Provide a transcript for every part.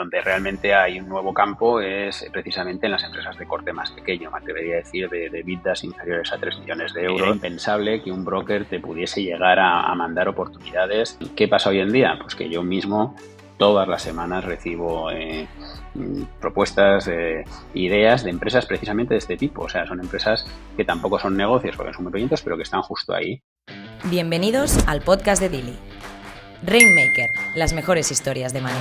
donde realmente hay un nuevo campo es precisamente en las empresas de corte más pequeño, me atrevería a decir de EBITDAs inferiores a 3 millones de euros. Era impensable que un broker te pudiese llegar a mandar oportunidades. ¿Qué pasa hoy en día? Pues que yo mismo todas las semanas recibo propuestas, ideas de empresas precisamente de este tipo. O sea, son empresas que tampoco son negocios porque son muy pequeñitos, pero que están justo ahí. Bienvenidos al podcast de Dilly. Rainmaker, las mejores historias de Money.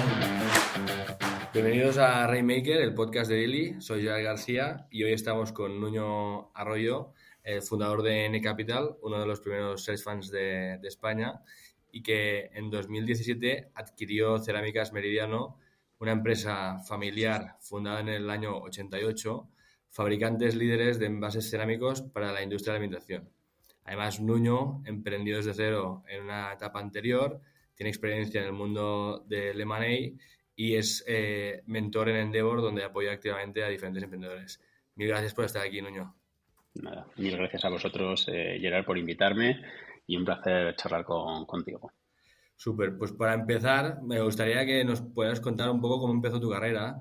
Bienvenidos a Rainmaker, el podcast de Dilly. Soy Joel García y hoy estamos con Nuño Arroyo, el fundador de N Capital, uno de los primeros search funds de España, y que en 2017 adquirió Cerámicas Meridiano, una empresa familiar fundada en el año 88, fabricantes líderes de envases cerámicos para la industria de la alimentación. Además, Nuño emprendió desde cero en una etapa anterior, tiene experiencia en el mundo del M&A y es mentor en Endeavor, donde apoya activamente a diferentes emprendedores. Mil gracias por estar aquí, Nuño. Nada, mil gracias a vosotros, Gerard, por invitarme y un placer charlar contigo. Súper, pues para empezar me gustaría que nos puedas contar un poco cómo empezó tu carrera,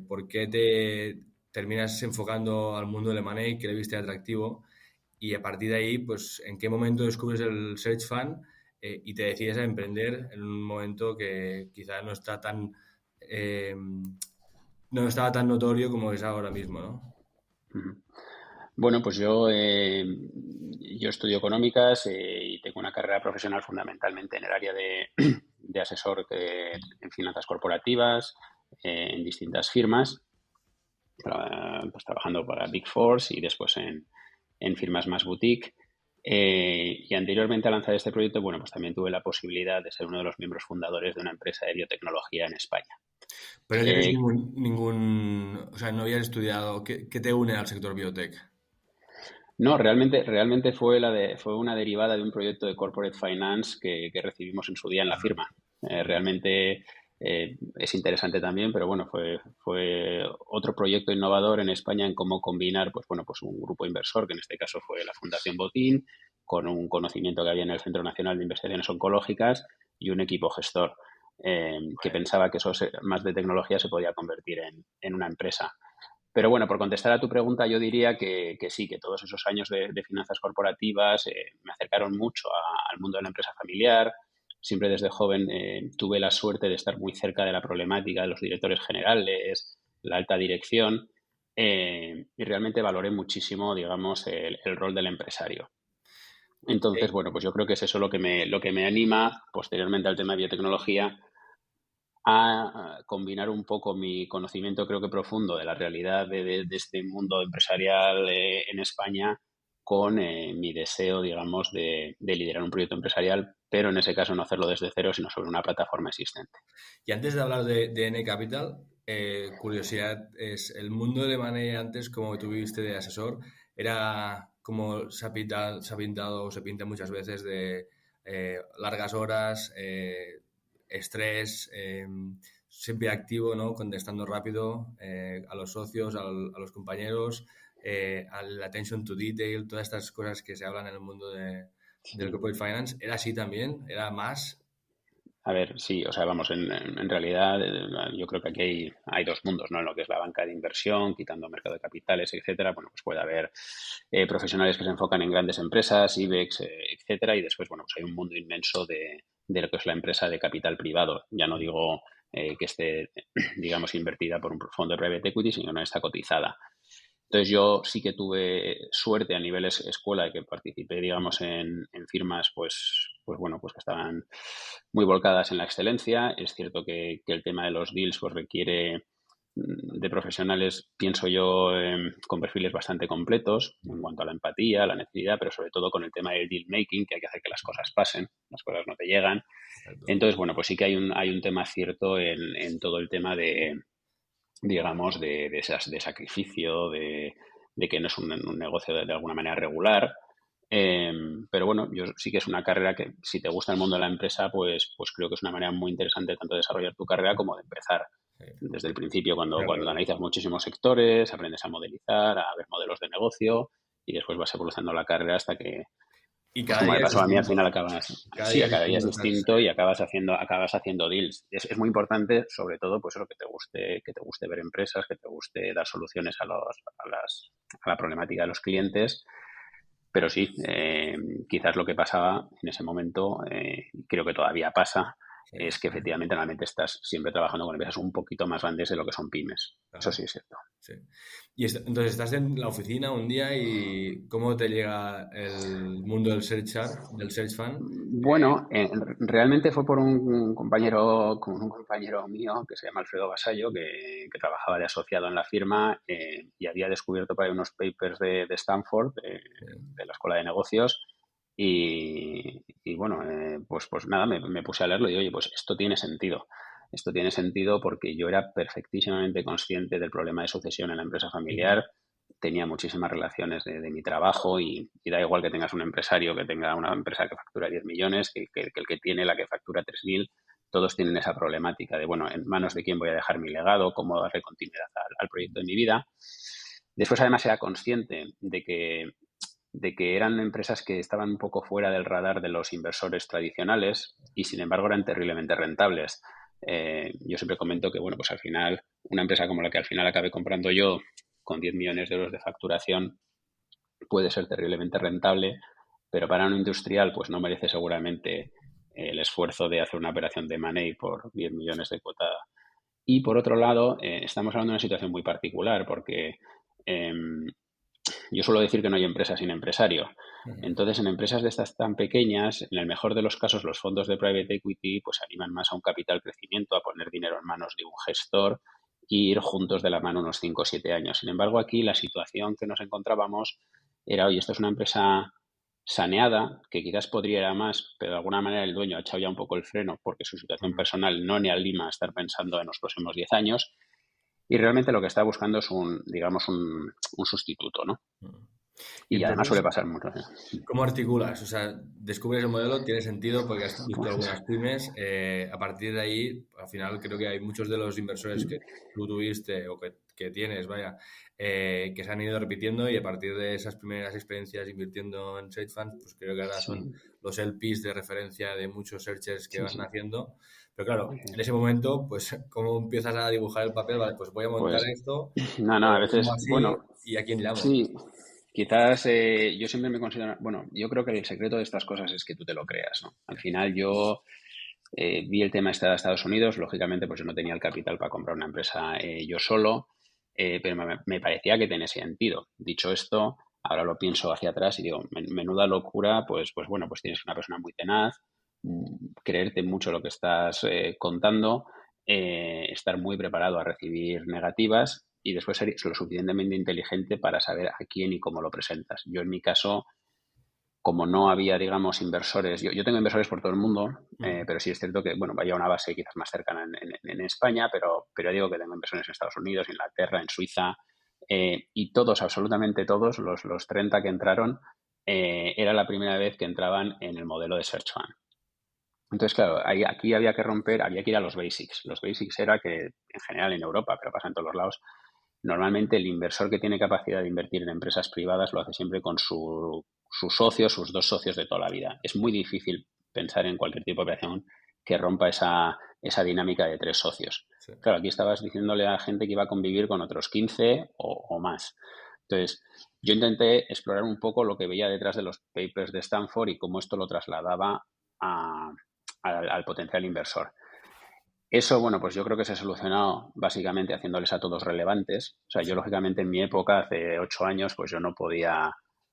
por qué te terminas enfocando al mundo del M&A, qué le viste atractivo y a partir de ahí, pues en qué momento descubres el Search Fund y te decides a emprender en un momento que quizás no está tan no estaba tan notorio como es ahora mismo, ¿no? Uh-huh. Bueno, pues yo estudio económicas y tengo una carrera profesional fundamentalmente en el área de asesor en finanzas corporativas, en distintas firmas, pues trabajando para Big Four y después en firmas más boutique. Y anteriormente a lanzar este proyecto, bueno, pues también tuve la posibilidad de ser uno de los miembros fundadores de una empresa de biotecnología en España. Pero no tienes o sea, no habías estudiado, ¿qué te une al sector biotech? No, realmente fue una derivada de un proyecto de corporate finance que recibimos en su día en la firma. Realmente es interesante también, pero bueno, fue otro proyecto innovador en España en cómo combinar, pues bueno, pues un grupo inversor, que en este caso fue la Fundación Botín, con un conocimiento que había en el Centro Nacional de Investigaciones Oncológicas y un equipo gestor que pensaba que eso más de tecnología se podía convertir en una empresa. Pero bueno, por contestar a tu pregunta, yo diría que sí, que todos esos años de finanzas corporativas me acercaron mucho al mundo de la empresa familiar. Siempre desde joven tuve la suerte de estar muy cerca de la problemática de los directores generales, la alta dirección, y realmente valoré muchísimo, digamos, el rol del empresario. Entonces, bueno, pues yo creo que es eso lo que me anima posteriormente al tema de biotecnología a combinar un poco mi conocimiento, creo que profundo, de la realidad de este mundo empresarial en España con mi deseo, digamos, de liderar un proyecto empresarial, pero en ese caso no hacerlo desde cero, sino sobre una plataforma existente. Y antes de hablar de N Capital, curiosidad, es el mundo de M&A antes, como tú viviste de asesor, era como se ha pintado o se pinta muchas veces de largas horas, estrés, siempre activo, ¿no? Contestando rápido a los socios, a los compañeros, al attention to detail, todas estas cosas que se hablan en el mundo del corporate finance. ¿Era así también? ¿Era más? A ver, sí, o sea, vamos, en realidad yo creo que aquí hay dos mundos, ¿no? En lo que es la banca de inversión, quitando mercado de capitales, etcétera. Bueno, pues puede haber profesionales que se enfocan en grandes empresas, IBEX, etcétera, y después, bueno, pues hay un mundo inmenso de lo que es la empresa de capital privado. Ya no digo que esté, digamos, invertida por un fondo de private equity, sino que no está cotizada. Entonces yo sí que tuve suerte a nivel escuela de que participé, digamos, en firmas, pues bueno, pues que estaban muy volcadas en la excelencia. Es cierto que el tema de los deals pues requiere de profesionales, pienso yo, con perfiles bastante completos en cuanto a la empatía, la necesidad, pero sobre todo con el tema del deal making, que hay que hacer que las cosas pasen, las cosas no te llegan. Entonces, bueno, pues sí que hay un tema cierto en todo el tema digamos, de sacrificio, de que no es un negocio de alguna manera regular. Pero bueno, yo sí que es una carrera que si te gusta el mundo de la empresa, pues creo que es una manera muy interesante tanto de desarrollar tu carrera como de empezar desde el principio cuando analizas muchísimos sectores, aprendes a modelizar, a ver modelos de negocio y después vas evolucionando la carrera Y Pues cada como me día es pasó a mí, al distinto. final acabas, Cada sí, día a es cada día es distinto. distinto y acabas haciendo deals. Es muy importante, sobre todo, pues eso, que te guste ver empresas, que te guste dar soluciones a la problemática de los clientes. Pero sí, quizás lo que pasaba en ese momento, creo que todavía pasa, Sí, es que efectivamente normalmente estás siempre trabajando con empresas un poquito más grandes de lo que son pymes. Eso claro. sí es cierto. Sí. Y entonces estás en la oficina un día y ¿cómo te llega el mundo del search fund? Bueno, realmente fue por con un compañero mío que se llama Alfredo Basallo, que trabajaba de asociado en la firma y había descubierto por ahí unos papers de Stanford, de la Escuela de Negocios, y bueno, pues nada, me puse a leerlo y oye, pues esto tiene sentido. Esto tiene sentido porque yo era perfectísimamente consciente del problema de sucesión en la empresa Ujú. familiar, tenía muchísimas relaciones de mi trabajo y da igual que tengas un empresario que tenga una empresa que factura 10 millones, que el que tiene la que factura 3.000, todos tienen esa problemática de, bueno, en manos de quién voy a dejar mi legado, cómo darle continuidad al proyecto de mi vida. Después, además, era consciente de que eran empresas que estaban un poco fuera del radar de los inversores tradicionales y, sin embargo, eran terriblemente rentables. Yo siempre comento que, bueno, pues al final, una empresa como la que al final acabé comprando yo, con 10 millones de euros de facturación, puede ser terriblemente rentable, pero para un industrial pues no merece seguramente el esfuerzo de hacer una operación de money por 10 millones de cuota. Y por otro lado, estamos hablando de una situación muy particular porque eh, yo suelo decir que no hay empresa sin empresario. Ujú. Entonces, en empresas de estas tan pequeñas, en el mejor de los casos, los fondos de private equity pues animan más a un capital crecimiento, a poner dinero en manos de un gestor e ir juntos de la mano unos 5 o 7 años. Sin embargo, aquí la situación que nos encontrábamos era, oye, esto es una empresa saneada, que quizás podría ir a más, pero de alguna manera el dueño ha echado ya un poco el freno porque su situación Ujú. personal no le anima a estar pensando en los próximos 10 años y realmente lo que está buscando es digamos, un sustituto, ¿no? Ujú. Y Y además suele entonces, pasar mucho. ¿cómo articulas? O sea, descubres el modelo, tiene sentido porque has visto Pues, algunas pymes. A partir de ahí, al final, creo que hay muchos de los inversores que tú tuviste o que tienes, vaya, que se han ido repitiendo y a partir de esas primeras experiencias invirtiendo en search funds, pues creo que ahora son sí, los LPs de referencia de muchos searchers que sí, van sí. haciendo. Pero claro, en ese momento, pues, ¿cómo empiezas a dibujar el papel? Vale, pues voy a montar Pues, esto, no, a ¿cómo veces, así? bueno, ¿Y a quién llamo? sí, quizás yo siempre me considero, bueno, yo creo que el secreto de estas cosas es que tú te lo creas, ¿no? Al final yo vi el tema este de Estados Unidos, lógicamente pues yo no tenía el capital para comprar una empresa yo solo, pero me parecía que tenía sentido. Dicho esto, ahora lo pienso hacia atrás y digo, menuda locura, pues bueno, pues tienes una persona muy tenaz, creerte mucho lo que estás contando, estar muy preparado a recibir negativas y después ser lo suficientemente inteligente para saber a quién y cómo lo presentas. Yo en mi caso, como no había, digamos, inversores, yo tengo inversores por todo el mundo, Mm. pero sí es cierto que, bueno, vaya a una base quizás más cercana en España, pero digo que tengo inversores en Estados Unidos, en Inglaterra, en Suiza, y todos, absolutamente todos, los 30 que entraron, era la primera vez que entraban en el modelo de Search Fund. Entonces, claro, aquí había que romper, había que ir a los basics. Los basics era que, en general en Europa, pero pasa en todos los lados, normalmente el inversor que tiene capacidad de invertir en empresas privadas lo hace siempre con sus socios, sus dos socios de toda la vida. Es muy difícil pensar en cualquier tipo de operación que rompa esa dinámica de tres socios. Sí. Claro, aquí estabas diciéndole a gente que iba a convivir con otros 15 o más. Entonces, yo intenté explorar un poco lo que veía detrás de los papers de Stanford y cómo esto lo trasladaba a, al potencial inversor. Eso, bueno, pues yo creo que se ha solucionado básicamente haciéndoles a todos relevantes. O sea, yo Sí. lógicamente en mi época, hace 8 años, pues yo no podía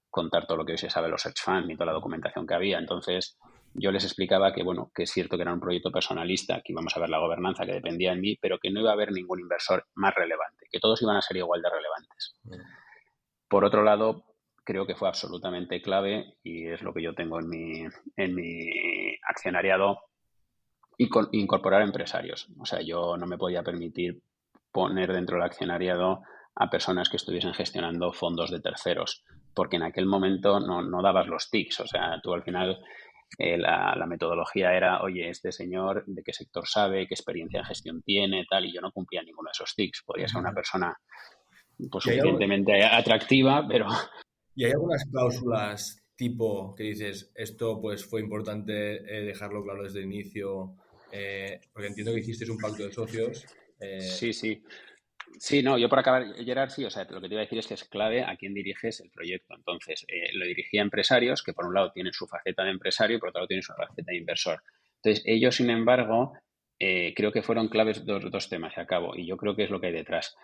contar todo lo que hoy se sabe de los search funds ni toda la documentación que había. Entonces, yo les explicaba que, bueno, que es cierto que era un proyecto personalista, que íbamos a ver la gobernanza que dependía de mí, pero que no iba a haber ningún inversor más relevante, que todos iban a ser igual de relevantes. Mm. Por otro lado, creo que fue absolutamente clave, y es lo que yo tengo en mi accionariado, y incorporar empresarios. O sea, yo no me podía permitir poner dentro del accionariado a personas que estuviesen gestionando fondos de terceros, porque en aquel momento no dabas los tics. O sea, tú al final la metodología era, oye, este señor de qué sector sabe, qué experiencia en gestión tiene, tal, y yo no cumplía ninguno de esos tics. Podía ser una persona pues ¿Y hay, suficientemente atractiva, pero y hay algunas cláusulas tipo que dices, esto pues fue importante dejarlo claro desde el inicio, porque entiendo que hicisteis un pacto de socios. Sí, sí. Sí, no, yo por acabar, Gerard, sí, o sea, lo que te iba a decir es que es clave a quién diriges el proyecto. Entonces, lo dirigía a empresarios que por un lado tienen su faceta de empresario y por otro lado tienen su faceta de inversor. Entonces, ellos, sin embargo, creo que fueron claves dos temas y acabo, y yo creo que es lo que hay detrás.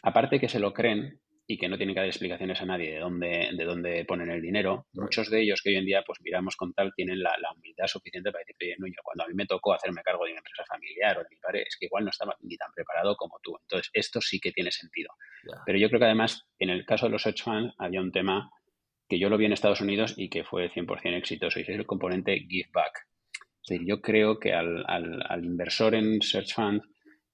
Aparte que se lo creen y que no tienen que dar explicaciones a nadie de dónde ponen el dinero, muchos de ellos que hoy en día pues miramos con tal tienen la humildad suficiente para decir, oye, Nuño, cuando a mí me tocó hacerme cargo de mi empresa familiar o de mi padre, es que igual no estaba ni tan preparado como tú. Entonces, esto sí que tiene sentido. Ya. Pero yo creo que además, en el caso de los hedge funds, había un tema que yo lo vi en Estados Unidos y que fue 100% exitoso, y es el componente give back. Es decir, yo creo que al inversor en search fund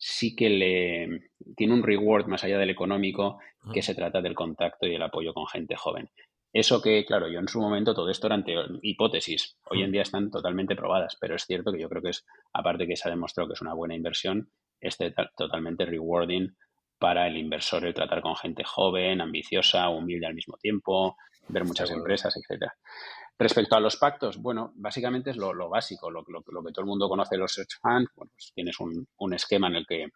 sí que le tiene un reward más allá del económico, que se trata del contacto y el apoyo con gente joven. Eso que, claro, yo en su momento todo esto eran hipótesis, hoy en día están totalmente probadas, pero es cierto que yo creo que es, aparte que se ha demostrado que es una buena inversión, es totalmente rewarding para el inversor el tratar con gente joven, ambiciosa, humilde al mismo tiempo, ver De muchas acuerdo. empresas, etcétera. Respecto a los pactos, bueno, básicamente es lo básico, lo que todo el mundo conoce de los search funds. Bueno, pues tienes un esquema en el que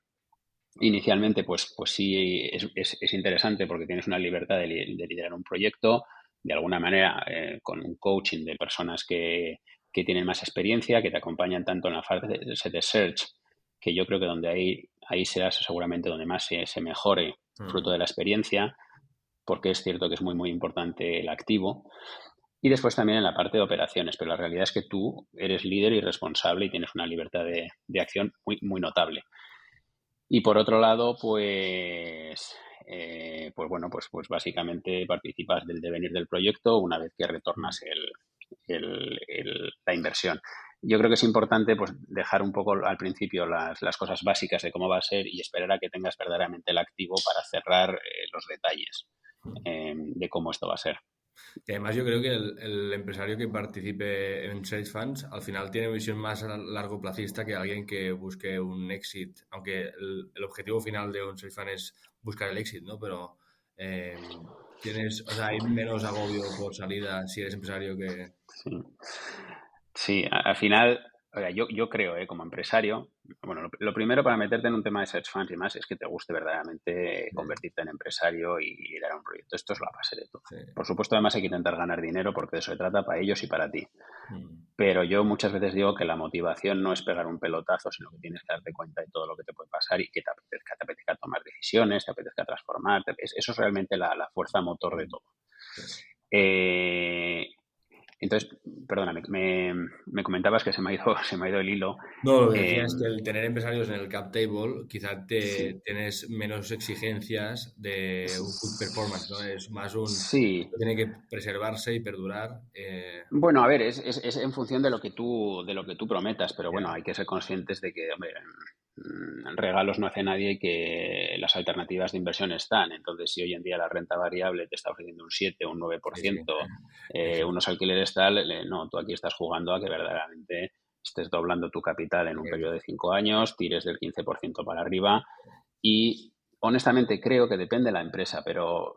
inicialmente, pues sí es interesante porque tienes una libertad de liderar un proyecto, de alguna manera con un coaching de personas que tienen más experiencia, que te acompañan tanto en la fase de search, que yo creo que donde ahí será seguramente donde más se mejore fruto de la experiencia, porque es cierto que es muy, muy importante el activo. Y después también en la parte de operaciones, pero la realidad es que tú eres líder y responsable y tienes una libertad de acción muy, muy notable. Y por otro lado, pues bueno, pues básicamente participas del devenir del proyecto una vez que retornas la inversión. Yo creo que es importante pues dejar un poco al principio las cosas básicas de cómo va a ser y esperar a que tengas verdaderamente el activo para cerrar los detalles de cómo esto va a ser. Y además yo creo que el empresario que participe en Search Funds al final tiene visión más a largo plazista que alguien que busque un exit, aunque el objetivo final de un Search Fund es buscar el exit, ¿no? Pero eh, o sea, hay menos agobio por salida si eres empresario que... Sí. Sí, al final, o sea, yo creo, como empresario, bueno, lo primero para meterte en un tema de search funds y más es que te guste verdaderamente convertirte en empresario y liderar un proyecto. Esto es la base de todo. Sí. Por supuesto, además hay que intentar ganar dinero porque de eso se trata para ellos y para ti. Mm. Pero yo muchas veces digo que la motivación no es pegar un pelotazo, sino que tienes que darte cuenta de todo lo que te puede pasar y que te apetezca tomar decisiones, te apetezca transformarte. Eso es realmente la fuerza motor de todo. Sí. Eh, entonces, perdóname, me comentabas que se me ha ido el hilo. No, lo que Eh, decía es que el tener empresarios en el cap table quizá sí, tienes menos exigencias de un good performance, ¿no? Es más sí. tiene que preservarse y perdurar. Bueno, a ver, es en función de lo que tú prometas, pero bueno, Ya, hay que ser conscientes de que, hombre, regalos no hace nadie y que las alternativas de inversión están. Entonces, si hoy en día la renta variable te está ofreciendo un 7 o un nueve por sí, sí, ciento, eso. unos alquileres tal, no, tú aquí estás jugando a que verdaderamente estés doblando tu capital en un Correcto. periodo de 5 años, tires del 15% para arriba y honestamente creo que depende de la empresa, pero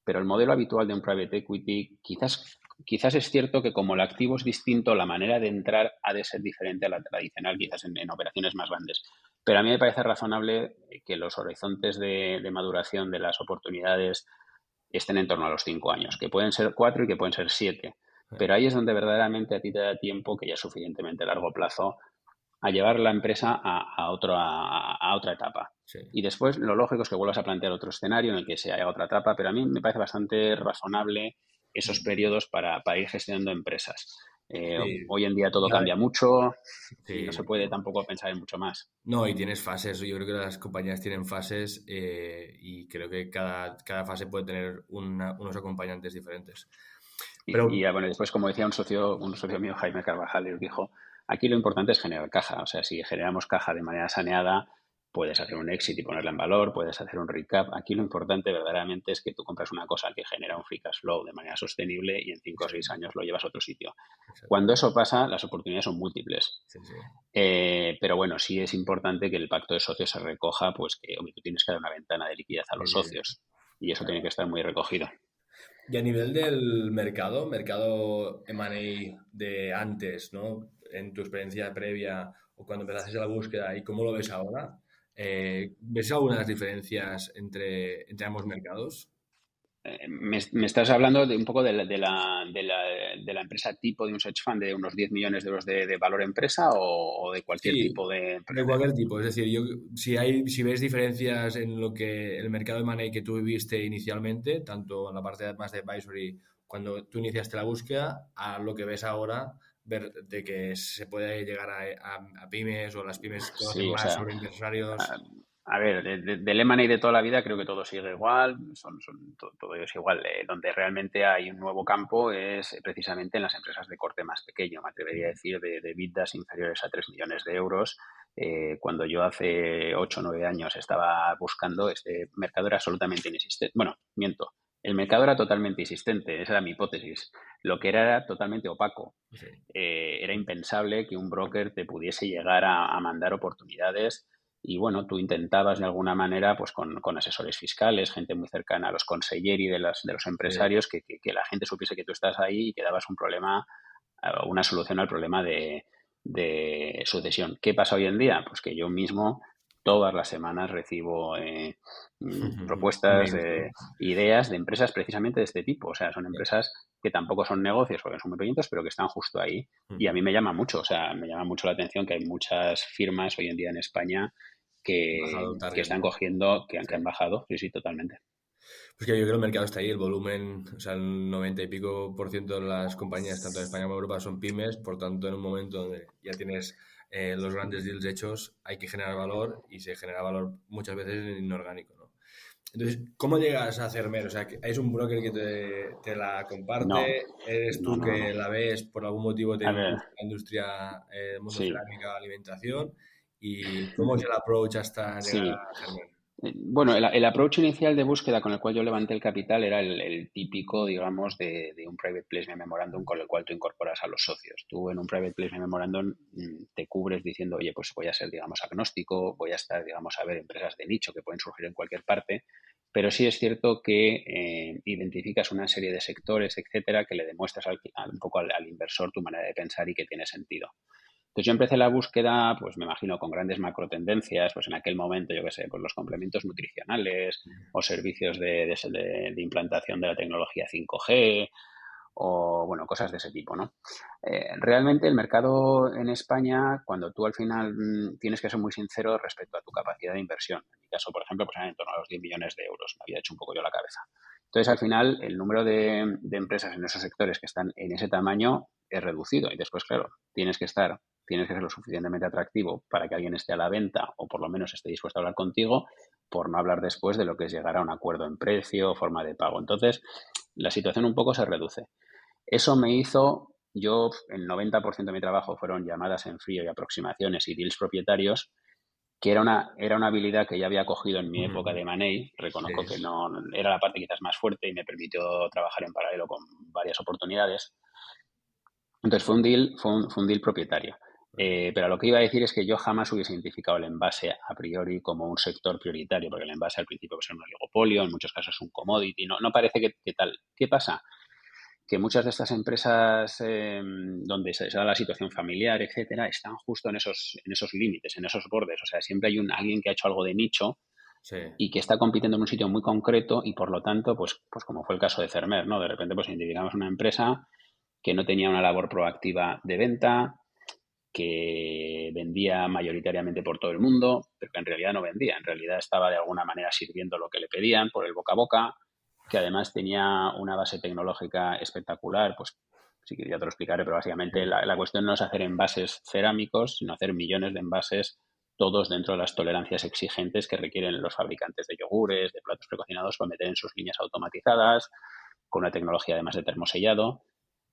el modelo habitual de un private equity quizás es cierto que como el activo es distinto, la manera de entrar ha de ser diferente a la tradicional, quizás en operaciones más grandes. Pero a mí me parece razonable que los horizontes de maduración de las oportunidades estén en torno a los 5 años, que pueden ser 4 y que pueden ser 7. Pero ahí es donde verdaderamente a ti te da tiempo, que ya es suficientemente largo plazo, a llevar la empresa a otra etapa. Sí. Y después lo lógico es que vuelvas a plantear otro escenario en el que se haga otra etapa, pero a mí me parece bastante razonable esos periodos para ir gestionando empresas. Sí. Hoy en día todo Ya, cambia mucho y no sí. se puede tampoco pensar en mucho más. No, y tienes fases. Yo creo que las compañías tienen fases y creo que cada fase puede tener unos acompañantes diferentes. Pero Bueno, después, como decía un socio mío, Jaime Carvajal, él dijo, aquí lo importante es generar caja. O sea, si generamos caja de manera saneada, puedes hacer un exit y ponerla en valor, puedes hacer un recap. Aquí lo importante verdaderamente es que tú compras una cosa que genera un free cash flow de manera sostenible y en 5 o 6 exacto, años lo llevas a otro sitio. exacto. Cuando eso pasa, las oportunidades son múltiples. Sí, sí. Pero bueno, sí es importante que el pacto de socios se recoja, pues que hombre, tú tienes que dar una ventana de liquidez a los Sí, socios y eso tiene claro. que estar muy recogido. Y a nivel del mercado M&A de antes, ¿no? En tu experiencia previa o cuando empezaste la búsqueda y cómo lo ves ahora, ¿ves algunas diferencias entre ambos mercados? Me estás hablando de un poco de la empresa tipo de un search fund de unos 10 millones de euros de valor empresa o de cualquier Sí, tipo de de empresa. cualquier tipo. Es decir, si ves diferencias en lo que el mercado de money que tú viviste inicialmente, tanto en la parte más de advisory, cuando tú iniciaste la búsqueda, a lo que ves ahora, ver de que se puede llegar a pymes o las pymes conocen Sí, o más sea, sobre empresarios. a, a ver, del M&A de toda la vida creo que todo sigue igual, todo es igual. Donde realmente hay un nuevo campo es precisamente en las empresas de corte más pequeño, me atrevería a decir, de EBITDAs inferiores a 3 millones de euros. Cuando yo hace 8 o 9 años estaba buscando, este mercado era absolutamente inexistente. Bueno, miento, el mercado era totalmente existente, esa era mi hipótesis. Lo que era totalmente opaco. Sí. Era impensable que un broker te pudiese llegar a mandar oportunidades y bueno, tú intentabas de alguna manera, pues con asesores fiscales, gente muy cercana a los consiglieri de los Sí. empresarios, que la gente supiese que tú estás ahí y que dabas un problema, una solución al problema de sucesión. ¿Qué pasa hoy en día? Pues que yo mismo todas las semanas recibo propuestas, Emails, ¿no? ideas de empresas precisamente de este tipo. O sea, son empresas que tampoco son negocios porque son muy pequeñitos, pero que están justo ahí. Y a mí me llama mucho, o sea, me llama mucho la atención que hay muchas firmas hoy en día en España Bajado que target, están ¿no? cogiendo, que Sí. han bajado. Sí, sí, totalmente. Pues que yo creo que el mercado está ahí, el volumen, o sea, el 90 y pico por ciento de las compañías, tanto en España como en Europa, son pymes, por tanto, en un momento donde ya tienes los grandes deals hechos, hay que generar valor y se genera valor muchas veces en inorgánico, ¿no? Entonces, ¿cómo llegas a Cermer? O sea, ¿es un broker que te la No, comparte? ¿Eres no, tú no, no. que la ves por algún motivo te A ver, gusta la industria, el mundo sí, cerámica, alimentación? ¿Y cómo es el approach hasta llegar sí. a Cermer? Bueno, el approach inicial de búsqueda con el cual yo levanté el capital era el típico, digamos, de un private placement memorandum con el cual tú incorporas a los socios. Tú en un private placement memorandum te cubres diciendo, oye, pues voy a ser, digamos, agnóstico, voy a estar, digamos, a ver empresas de nicho que pueden surgir en cualquier parte, pero sí es cierto que identificas una serie de sectores, etcétera, que le demuestras un poco al inversor tu manera de pensar y que tiene sentido. Entonces yo empecé la búsqueda, pues me imagino, con grandes macro tendencias, pues en aquel momento, yo qué sé, pues los complementos nutricionales o servicios de implantación de la tecnología 5G o, bueno, cosas de ese tipo, ¿no? Realmente el mercado en España, cuando tú al final tienes que ser muy sincero respecto a tu capacidad de inversión. En mi caso, por ejemplo, pues era en torno a los 10 millones de euros, me había hecho un poco yo la cabeza. Entonces, al final, el número de empresas en esos sectores que están en ese tamaño es reducido y después, claro, tienes que ser lo suficientemente atractivo para que alguien esté a la venta o por lo menos esté dispuesto a hablar contigo, por no hablar después de lo que es llegar a un acuerdo en precio, forma de pago. Entonces, la situación un poco se reduce. Eso me hizo, yo, el 90% de mi trabajo fueron llamadas en frío y aproximaciones y deals propietarios, que era una habilidad que ya había cogido en mi época de Money. Reconozco Sí. que no era la parte quizás más fuerte y me permitió trabajar en paralelo con varias oportunidades. Entonces fue un deal propietario. Pero lo que iba a decir es que yo jamás hubiese identificado el envase a priori como un sector prioritario, porque el envase al principio puede ser un oligopolio, en muchos casos un commodity, no parece que tal. ¿Qué pasa? Que muchas de estas empresas donde se da la situación familiar, etcétera, están justo en esos límites, en esos bordes. O sea, siempre hay alguien que ha hecho algo de nicho Sí. y que está compitiendo en un sitio muy concreto y por lo tanto, pues como fue el caso de Cermer, ¿no? De repente pues identificamos una empresa que no tenía una labor proactiva de venta, que vendía mayoritariamente por todo el mundo, pero que en realidad no vendía, en realidad estaba de alguna manera sirviendo lo que le pedían por el boca a boca, que además tenía una base tecnológica espectacular, pues sí que ya te lo explicaré, pero básicamente la cuestión no es hacer envases cerámicos, sino hacer millones de envases, todos dentro de las tolerancias exigentes que requieren los fabricantes de yogures, de platos precocinados, para meter en sus líneas automatizadas, con una tecnología además de termosellado.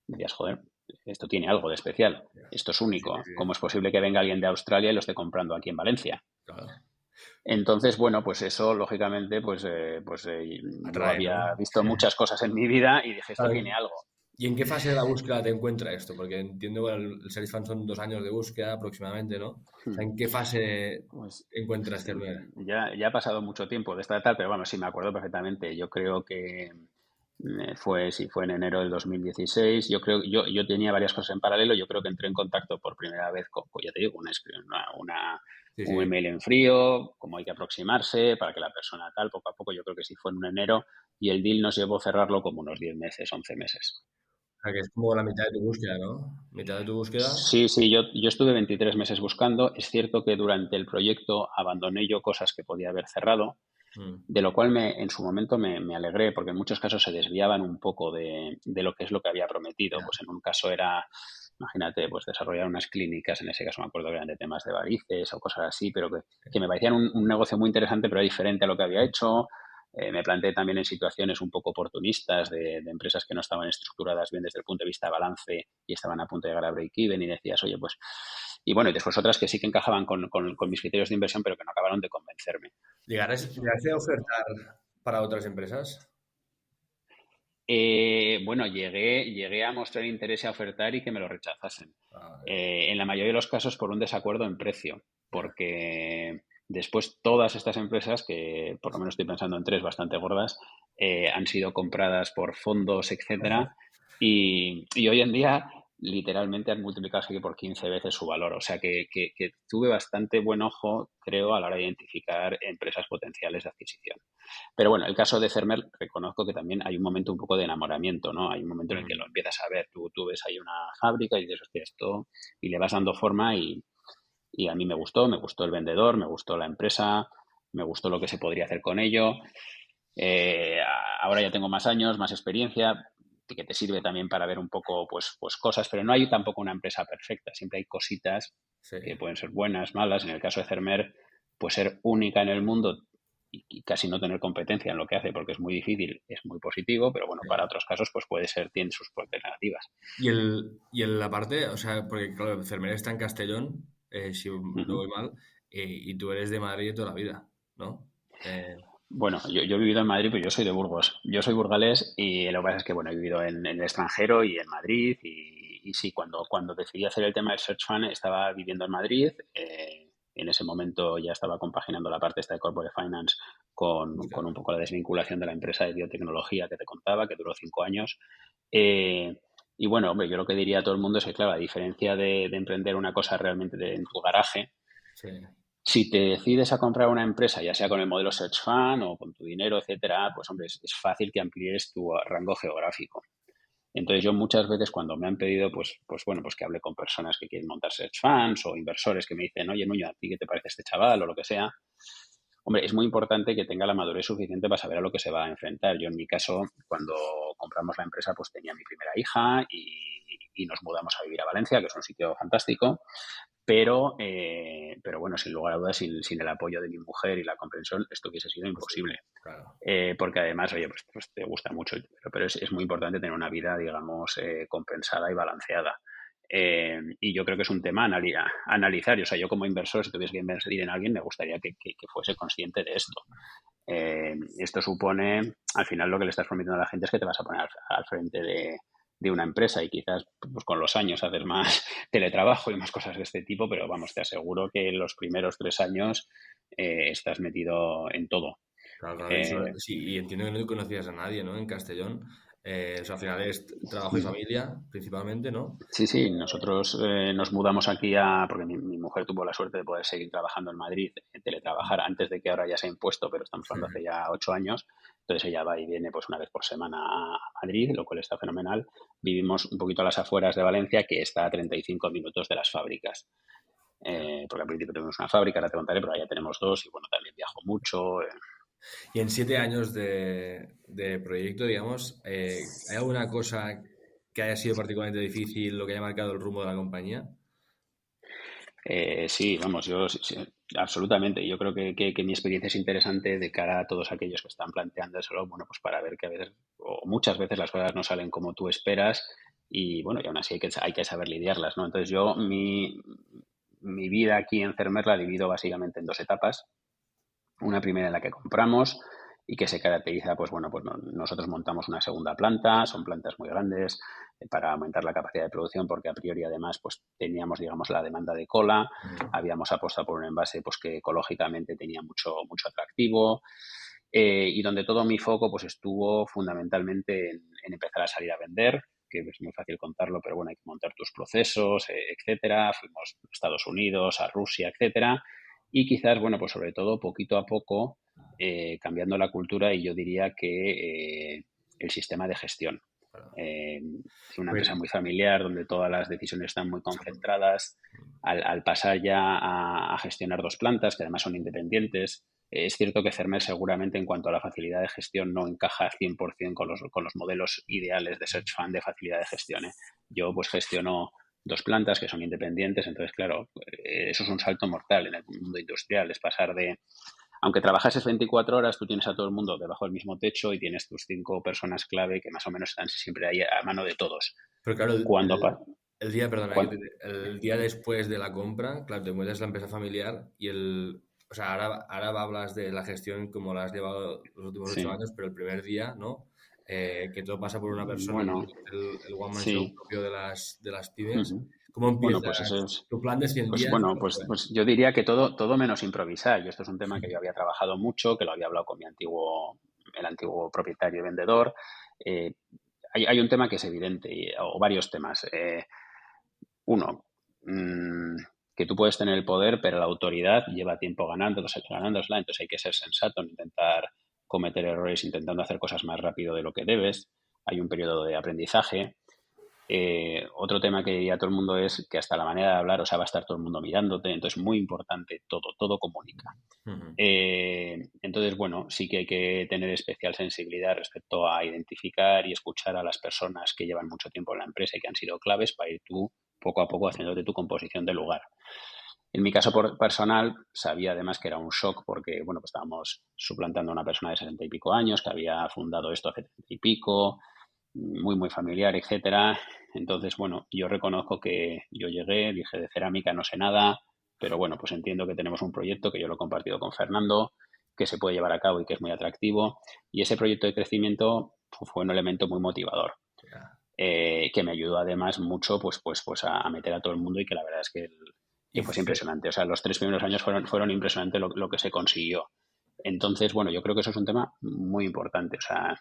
Decías, joder, esto tiene algo de especial, esto es Sí, único. sí, ¿Cómo es posible que venga alguien de Australia y lo esté comprando aquí en Valencia? claro. Entonces, bueno, pues eso, lógicamente, yo Atrae, ¿no? había visto muchas cosas en mi vida y dije, esto Claro. tiene algo. ¿Y en qué fase de la búsqueda te encuentra esto? Porque entiendo que el Search Fund son 2 años de búsqueda aproximadamente, ¿no? O sea, ¿en qué fase Pues encuentras Cerner? ya ha pasado mucho tiempo de esta tal, pero bueno, sí me acuerdo perfectamente. Yo creo que Sí, fue en enero del 2016. Yo creo, yo tenía varias cosas en paralelo. Yo creo que entré en contacto por primera vez con, ya te digo, Sí, un sí. email en frío, cómo hay que aproximarse para que la persona tal, poco a poco, yo creo que sí fue en enero y el deal nos llevó a cerrarlo como unos 10 meses, 11 meses. O sea, que es como la mitad de tu búsqueda, ¿no? Mitad de tu búsqueda. Sí, sí, yo estuve 23 meses buscando. Es cierto que durante el proyecto abandoné yo cosas que podía haber cerrado, Mm, de lo cual en su momento me alegré, porque en muchos casos se desviaban un poco de lo que es lo que había prometido. ya. Pues en un caso era, imagínate, pues desarrollar unas clínicas, en ese caso me acuerdo que eran de temas de varices o cosas así, pero que me parecían un negocio muy interesante, pero era diferente a lo que había hecho. Me planteé también en situaciones un poco oportunistas de empresas que no estaban estructuradas bien desde el punto de vista de balance y estaban a punto de llegar a break-even y decías, oye, pues... Y bueno, y después otras que sí que encajaban con mis criterios de inversión, pero que no acabaron de convencerme. ¿Llegaste a ofertar para otras empresas? Bueno, llegué a mostrar interés a ofertar y que me lo rechazasen. Ah, En la mayoría de los casos por un desacuerdo en precio, ya. porque después todas estas empresas, que por lo menos estoy pensando en tres bastante gordas, han sido compradas por fondos, etcétera, y hoy en día literalmente han multiplicado así que por 15 veces su valor. O sea que tuve bastante buen ojo, creo, a la hora de identificar empresas potenciales de adquisición. Pero bueno, el caso de Cermer, reconozco que también hay un momento un poco de enamoramiento, ¿no? Hay un momento en el que lo Mm. empiezas a ver. Tú ves ahí una fábrica y dices, hostia, esto, y le vas dando forma y a mí me gustó el vendedor, me gustó la empresa, me gustó lo que se podría hacer con ello. Eh, Ahora ya tengo más años, más experiencia, que te sirve también para ver un poco pues cosas, pero no hay tampoco una empresa perfecta. Siempre hay cositas Sí. que pueden ser buenas, malas. En el caso de Cermer, pues ser única en el mundo y casi no tener competencia en lo que hace porque es muy difícil, es muy positivo, pero bueno, para Sí. otros casos pues puede ser, tiene sus alternativas. La parte, o sea, porque claro, Cermer está en Castellón, si no Uh-huh. voy mal, y tú eres de Madrid toda la vida, ¿no? Bueno, yo he vivido en Madrid, pero yo soy de Burgos. Yo soy burgalés y lo que pasa es que, bueno, he vivido en el extranjero y en Madrid. Y sí, cuando decidí hacer el tema del Search Fund, estaba viviendo en Madrid. En ese momento ya estaba compaginando la parte esta de Corporate Finance con Hostia. un poco la desvinculación de la empresa de biotecnología que te contaba, que duró 5 años. Eh, y bueno, hombre, yo lo que diría a todo el mundo es que, claro, a diferencia de emprender una cosa realmente en tu garaje, Sí, si te decides a comprar una empresa, ya sea con el modelo Search Fund o con tu dinero, etcétera, pues hombre, es fácil que amplíes tu rango geográfico. Entonces yo muchas veces cuando me han pedido, pues bueno, pues que hable con personas que quieren montar Search Funds o inversores que me dicen, oye, Nuño, ¿a ti qué te parece este chaval o lo que sea? Hombre, es muy importante que tenga la madurez suficiente para saber a lo que se va a enfrentar. Yo en mi caso, cuando compramos la empresa, pues tenía mi primera hija y nos mudamos a vivir a Valencia, que es un sitio fantástico. Pero bueno, sin lugar a dudas, sin el apoyo de mi mujer y la comprensión, esto hubiese sido posible, imposible. claro. Porque además, oye, pues te gusta mucho, pero es muy importante tener una vida, digamos, compensada y balanceada. Y yo creo que es un tema a analizar. O sea, yo como inversor, si tuviese que invertir en alguien, me gustaría que fuese consciente de esto. Esto supone, al final, lo que le estás prometiendo a la gente es que te vas a poner al frente de una empresa y quizás pues, con los años haces más teletrabajo y más cosas de este tipo, pero vamos, te aseguro que en los primeros 3 años estás metido en todo. Claro, claro, Eh, sí, y entiendo que no conocías a nadie, ¿no? En Castellón. O sea, al final es trabajo y familia, principalmente, ¿no? Sí, sí, nosotros nos mudamos aquí porque mi mujer tuvo la suerte de poder seguir trabajando en Madrid, teletrabajar antes de que ahora ya se ha impuesto, pero estamos Sí. hablando hace ya 8 años. Entonces ella va y viene pues una vez por semana a Madrid, lo cual está fenomenal. Vivimos un poquito a las afueras de Valencia, que está a 35 minutos de las fábricas. Ya. Porque al principio tuvimos una fábrica, ahora te contaré, pero ahora ya tenemos dos y bueno, también viajo mucho. Y en 7 años de proyecto, digamos, ¿hay alguna cosa que haya sido particularmente difícil o que haya marcado el rumbo de la compañía? Sí, vamos, yo sí, sí, absolutamente. Yo creo que mi experiencia es interesante de cara a todos aquellos que están planteando eso, bueno, pues para ver que a veces o muchas veces las cosas no salen como tú esperas y bueno, y aún así hay que saber lidiarlas, ¿no? Entonces yo mi vida aquí en Cermer la divido básicamente en dos etapas. Una primera en la que compramos y que se caracteriza, pues bueno, pues nosotros montamos una segunda planta, son plantas muy grandes para aumentar la capacidad de producción porque a priori además pues teníamos digamos la demanda de cola, Ujú. habíamos apostado por un envase pues que ecológicamente tenía mucho mucho atractivo y donde todo mi foco pues estuvo fundamentalmente en empezar a salir a vender, que es muy fácil contarlo, pero bueno, hay que montar tus procesos, etcétera. Fuimos a Estados Unidos, a Rusia, etcétera. Y quizás, bueno, pues sobre todo poquito a poco cambiando la cultura y yo diría que el sistema de gestión. Es una empresa muy familiar donde todas las decisiones están muy concentradas. Al pasar ya a gestionar 2 plantas, que además son independientes, es cierto que Cermer seguramente en cuanto a la facilidad de gestión no encaja 100% con los modelos ideales de Search Fund de facilidad de gestión. Yo pues gestiono 2 plantas que son independientes, entonces claro, eso es un salto mortal en el mundo industrial, es pasar de, aunque trabajases 24 horas, tú tienes a todo el mundo debajo del mismo techo y tienes tus 5 personas clave que más o menos están siempre ahí a mano de todos. Pero claro, Cuando, el día, perdona, cuando el día después de la compra, claro, te mueves la empresa familiar y o sea, ahora hablas de la gestión como la has llevado los últimos 8 años, sí, pero el primer día, ¿no? Que todo pasa por una persona y bueno, el one man show sí. propio de las pymes. Ujú. ¿Cómo Bueno, pues eso empiezas? es. Tu plan de 100 Pues días, bueno, ¿cómo fue? pues yo diría que todo menos improvisar. Yo esto es un tema que yo había trabajado mucho, que lo había hablado con el antiguo propietario y vendedor. Eh, hay un tema que es evidente, o varios temas. Uno, que tú puedes tener el poder, pero la autoridad lleva tiempo ganándosela, entonces hay que ser sensato, no intentar cometer errores intentando hacer cosas más rápido de lo que debes. Hay un periodo de aprendizaje. Otro tema que diría todo el mundo es que hasta la manera de hablar, o sea, va a estar todo el mundo mirándote, entonces muy importante, todo comunica. Ujú. Entonces, bueno, sí que hay que tener especial sensibilidad respecto a identificar y escuchar a las personas que llevan mucho tiempo en la empresa y que han sido claves para ir tú poco a poco haciéndote tu composición de lugar. En mi caso personal, sabía además que era un shock porque, bueno, pues estábamos suplantando a una persona de 60 y pico años que había fundado esto hace 30 y pico, muy familiar, etcétera. Entonces, bueno, yo reconozco que yo llegué, dije de cerámica no sé nada, pero bueno, pues entiendo que tenemos un proyecto que yo lo he compartido con Fernando, que se puede llevar a cabo y que es muy atractivo. Y ese proyecto de crecimiento fue un elemento muy motivador, Ya. que me ayudó además mucho pues a meter a todo el mundo y que la verdad es Y que fuese impresionante. O sea, los 3 primeros años fueron impresionantes lo que se consiguió. Entonces, bueno, yo creo que eso es un tema muy importante. O sea,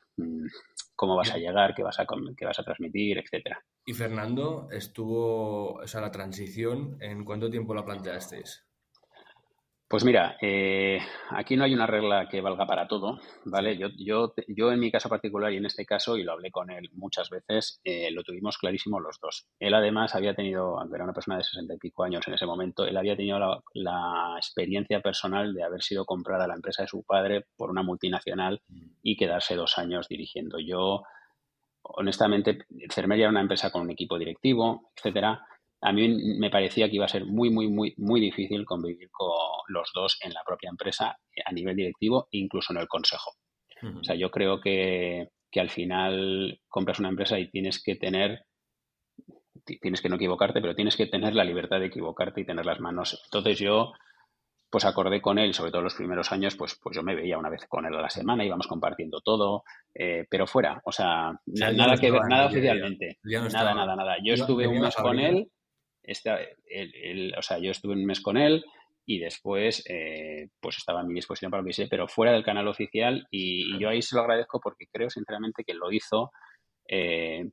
cómo vas a llegar, qué vas a transmitir, etcétera. y Fernando estuvo, o sea, la transición, ¿en cuánto tiempo la planteasteis? Pues mira, aquí no hay una regla que valga para todo, Sí. ¿vale? Yo en mi caso particular y en este caso, y lo hablé con él muchas veces, lo tuvimos clarísimo los dos. Él además había tenido, aunque era una persona de 60 y pico años en ese momento, él había tenido la experiencia personal de haber sido comprada la empresa de su padre por una multinacional y quedarse 2 años dirigiendo. Yo, honestamente, Cermeria era una empresa con un equipo directivo, etcétera. A mí me parecía que iba a ser muy difícil convivir con los dos en la propia empresa a nivel directivo e incluso en el consejo. O sea, Ujú. yo creo que al final compras una empresa y tienes que no equivocarte, pero tienes que tener la libertad de equivocarte y tener las manos. Entonces yo pues acordé con él, sobre todo los primeros años, pues yo me veía una vez con él a la semana, íbamos compartiendo todo, pero fuera, o sea, O sea, él ya no nada que ver, estaba en nada el día a día. oficialmente, Él ya no nada, estaba. nada, nada. Yo estuve un Venía a la mes con fábrica. él, o sea, yo estuve un mes con él y después pues estaba a mi disposición para lo que sea, pero fuera del canal oficial y yo ahí se lo agradezco porque creo sinceramente que lo hizo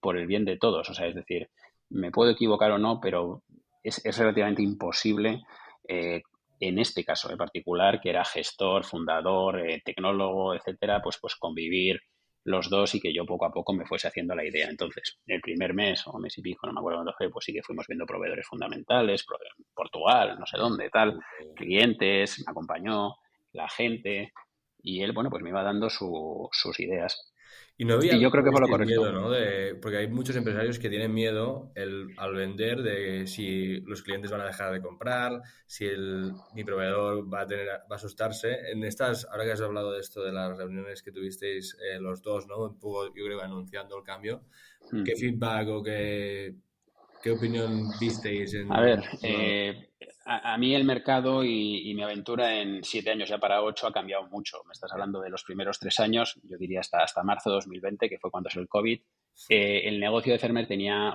por el bien de todos, o sea, es decir, me puedo equivocar o no, pero es relativamente imposible eh, en este caso en particular, que era gestor, fundador, tecnólogo, etcétera, pues convivir los dos y que yo poco a poco me fuese haciendo la idea. Entonces, el primer mes o mes y pico, no me acuerdo cuándo fue, pues sí que fuimos viendo proveedores fundamentales, Portugal, no sé dónde, tal, clientes, me acompañó, la gente, y él, bueno, pues me iba dando sus ideas. Y no Y yo creo que fue lo tuvisteis correcto. miedo, ¿no? Porque hay muchos empresarios que tienen miedo al vender de si los clientes van a dejar de comprar, si mi proveedor va a asustarse. En estas, ahora que has hablado de esto, de las reuniones que tuvisteis los dos, ¿no? Un poco, yo creo, anunciando el cambio. Hmm. ¿Qué feedback o qué opinión disteis A ver, en tu lado? a mí el mercado y mi aventura en 7 años ya para 8 ha cambiado mucho. Me estás hablando de los primeros 3 años, yo diría hasta marzo de 2020, que fue cuando es el COVID. El negocio de Fermer tenía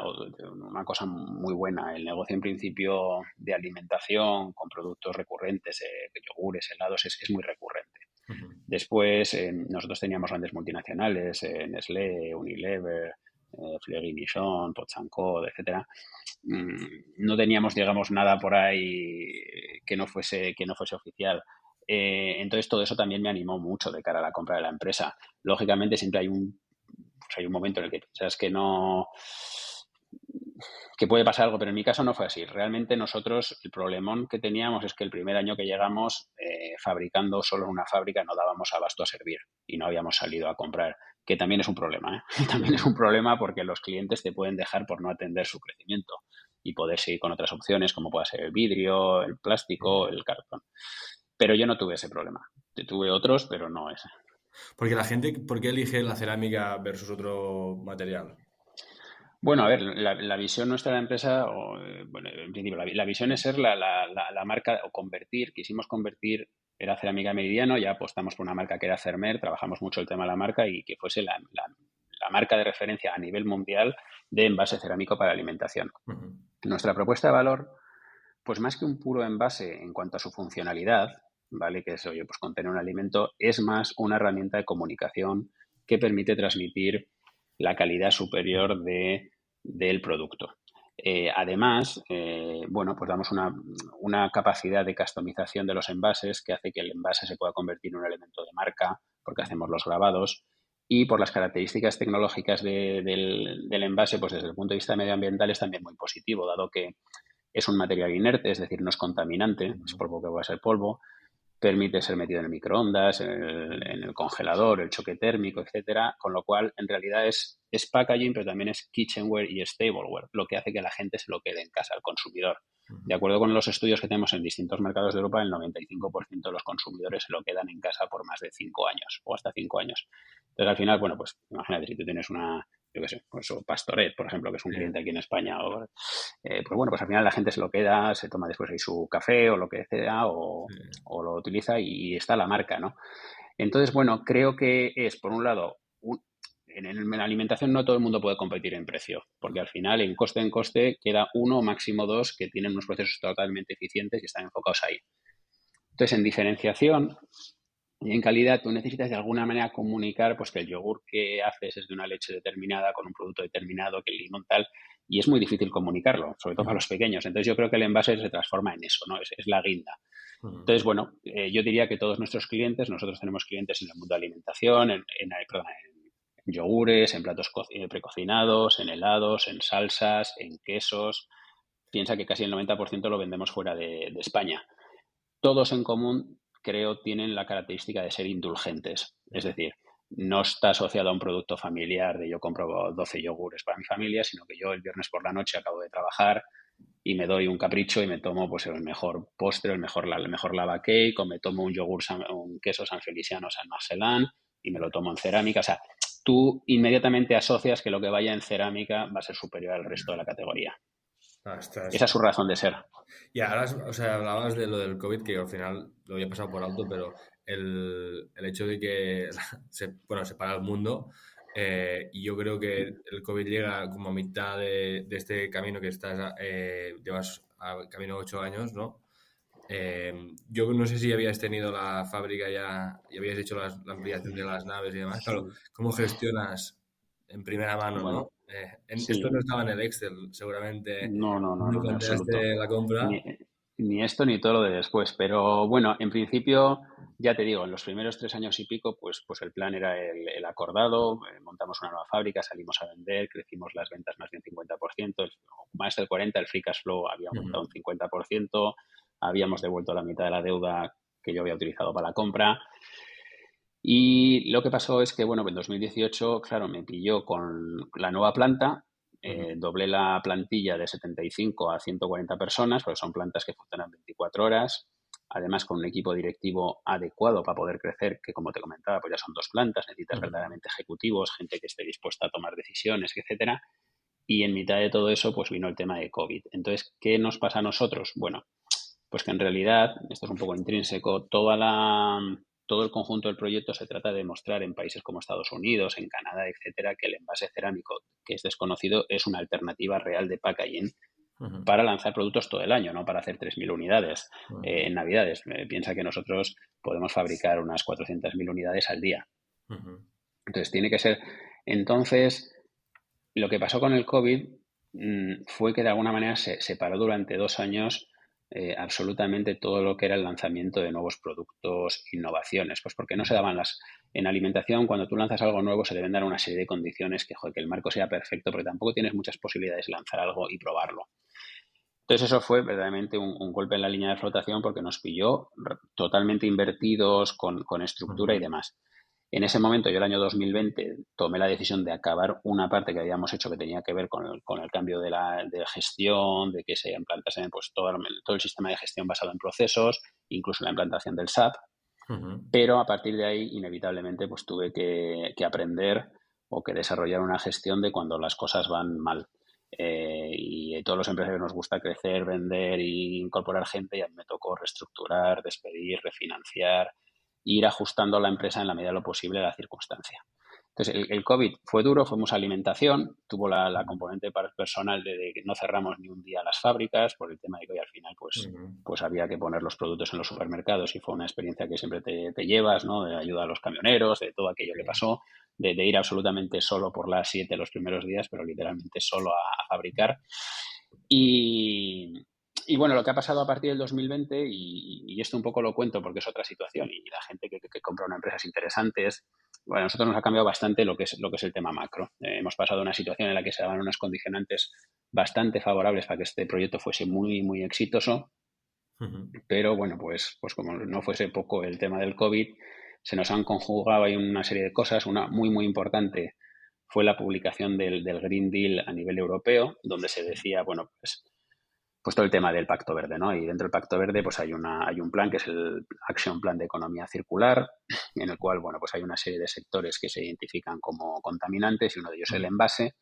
una cosa muy buena. El negocio en principio de alimentación con productos recurrentes, yogures, helados, es muy recurrente. Después, nosotros teníamos grandes multinacionales, Nestlé, Unilever, Fleury Michon, Totsanco, etcétera. No teníamos, digamos, nada por ahí que no fuese oficial. Entonces, todo eso también me animó mucho de cara a la compra de la empresa. Lógicamente, siempre hay un momento en el que piensas que puede pasar algo, pero en mi caso no fue así. Realmente nosotros, el problemón que teníamos es que el primer año que llegamos, fabricando solo en una fábrica, no dábamos abasto a servir y no habíamos salido a comprar, que también es un problema, ¿eh? También es un problema porque los clientes te pueden dejar por no atender su crecimiento y poder seguir con otras opciones como pueda ser el vidrio, el plástico, el cartón. Pero yo no tuve ese problema. Tuve otros, pero no ese. Porque la gente, ¿por qué elige la cerámica versus otro material? Bueno, a ver, la visión nuestra de la empresa, bueno, en principio, la visión es ser la marca o convertir, quisimos convertir, era Cerámica Meridiano, ya apostamos por una marca que era Cermer, trabajamos mucho el tema de la marca y que fuese la marca de referencia a nivel mundial de envase cerámico para alimentación. Ujú. Nuestra propuesta de valor, pues más que un puro envase en cuanto a su funcionalidad, ¿vale? Que es, oye, pues contener un alimento, es más una herramienta de comunicación que permite transmitir la calidad superior del producto. Además, bueno, pues damos una capacidad de customización de los envases que hace que el envase se pueda convertir en un elemento de marca, porque hacemos los grabados, y por las características tecnológicas del envase, pues desde el punto de vista medioambiental es también muy positivo, dado que es un material inerte, es decir, no es contaminante, es polvo que va a ser polvo, permite ser metido en el microondas, en el congelador, el choque térmico, etcétera, con lo cual en realidad es packaging, pero también es kitchenware y stableware, lo que hace que la gente se lo quede en casa, el consumidor. De acuerdo con los estudios que tenemos en distintos mercados de Europa, el 95% de los consumidores se lo quedan en casa por más de 5 años o hasta 5 años. Entonces, al final, bueno, pues imagínate si tú tienes yo qué sé, pues, o Pastoret, por ejemplo, que es un Sí, cliente aquí en España, pues bueno, pues al final la gente se lo queda, se toma después ahí su café o lo que sea, sí. o lo utiliza y está la marca, ¿no? Entonces, bueno, creo que es, por un lado, en la alimentación no todo el mundo puede competir en precio, porque al final en coste queda uno o máximo dos que tienen unos procesos totalmente eficientes y están enfocados ahí. Entonces, en diferenciación y en calidad, tú necesitas de alguna manera comunicar pues que el yogur que haces es de una leche determinada, con un producto determinado, que el limón tal, y es muy difícil comunicarlo, sobre todo para los pequeños. Entonces, yo creo que el envase se transforma en eso, ¿no? Es la guinda. Ujú. Entonces, bueno, yo diría que todos nuestros clientes, nosotros tenemos clientes en el mundo de alimentación, en yogures, en platos precocinados, en helados, en salsas, en quesos. Piensa que casi el 90% lo vendemos fuera de España. Todos en común, creo, tienen la característica de ser indulgentes. Es decir, no está asociado a un producto familiar de yo compro 12 yogures para mi familia, sino que yo el viernes por la noche acabo de trabajar y me doy un capricho y me tomo pues el mejor postre, el mejor lava cake, o me tomo un queso San Feliciano San Marcelán y me lo tomo en cerámica. O sea, tú inmediatamente asocias que lo que vaya en cerámica va a ser superior al resto de la categoría. Ah, Esa es su razón de ser. Y ahora, o sea, hablabas de lo del COVID, que al final lo había pasado por alto, pero el hecho de que bueno, se para el mundo, y yo creo que el COVID llega como a mitad de este camino que estás, llevas camino 8 años, ¿no? Yo no sé si habías tenido la fábrica ya y habías hecho la ampliación de las naves y demás. Claro, Sí. ¿cómo gestionas en primera mano, Bueno, no? Esto sí. no estaba en el Excel, seguramente. No, no, no, Me no, en absoluto. planteaste la compra. Ni esto ni todo lo de después. Pero bueno, en principio, ya te digo, en los primeros 3 años y pico, pues el plan era el acordado. Montamos una nueva fábrica, salimos a vender, crecimos las ventas más del 50%, más del 40%, el free cash flow había aumentado un 50%, habíamos devuelto la mitad de la deuda que yo había utilizado para la compra. Y lo que pasó es que, bueno, en 2018, claro, me pilló con la nueva planta, Ujú. doblé la plantilla de 75 a 140 personas, porque son plantas que funcionan 24 horas, además con un equipo directivo adecuado para poder crecer, que como te comentaba, pues ya son 2 plantas, necesitas Ujú. verdaderamente ejecutivos, gente que esté dispuesta a tomar decisiones, etcétera. Y en mitad de todo eso, pues vino el tema de COVID. Entonces, ¿qué nos pasa a nosotros? Bueno, pues que en realidad, esto es un poco intrínseco, todo el conjunto del proyecto se trata de mostrar en países como Estados Unidos, en Canadá, etcétera, que el envase cerámico, que es desconocido, es una alternativa real de packaging para lanzar productos todo el año, no para hacer 3.000 unidades en Navidades. Piensa que nosotros podemos fabricar unas 400.000 unidades al día. Entonces, tiene que ser... Entonces, lo que pasó con el COVID fue que de alguna manera se paró durante 2 años absolutamente todo lo que era el lanzamiento de nuevos productos, innovaciones, pues porque no se daban en alimentación, cuando tú lanzas algo nuevo se deben dar una serie de condiciones que el marco sea perfecto, porque tampoco tienes muchas posibilidades de lanzar algo y probarlo. Entonces eso fue verdaderamente un golpe en la línea de flotación porque nos pilló totalmente invertidos con estructura y demás. En ese momento, yo el año 2020 tomé la decisión de acabar una parte que habíamos hecho que tenía que ver con el cambio de gestión, de que se implantase pues, todo el sistema de gestión basado en procesos, incluso la implantación del SAP. Pero a partir de ahí, inevitablemente, pues tuve que aprender o que desarrollar una gestión de cuando las cosas van mal. Y a todos los empresarios nos gusta crecer, vender e incorporar gente, y a mí me tocó reestructurar, despedir, refinanciar, ir ajustando la empresa en la medida de lo posible a la circunstancia. Entonces, el COVID fue duro, fuimos a alimentación, tuvo la componente personal de que no cerramos ni un día las fábricas por el tema de que hoy al final pues había que poner los productos en los supermercados y fue una experiencia que siempre te llevas, ¿no? De ayuda a los camioneros, de todo aquello que pasó, de ir absolutamente solo por las 7 los primeros días, pero literalmente solo a fabricar. Y bueno, lo que ha pasado a partir del 2020, y esto un poco lo cuento porque es otra situación, y la gente que compra una empresa es interesante, bueno, a nosotros nos ha cambiado bastante lo que es el tema macro. Hemos pasado a una situación en la que se daban unas condicionantes bastante favorables para que este proyecto fuese muy, muy exitoso, pero bueno, pues como no fuese poco el tema del COVID, se nos han conjugado ahí una serie de cosas. Una muy, muy importante fue la publicación del Green Deal a nivel europeo, donde se decía, bueno, pues todo el tema del Pacto Verde, ¿no? Y dentro del Pacto Verde pues hay un plan que es el Action Plan de Economía Circular, en el cual, bueno, pues hay una serie de sectores que se identifican como contaminantes y uno de ellos es el envase.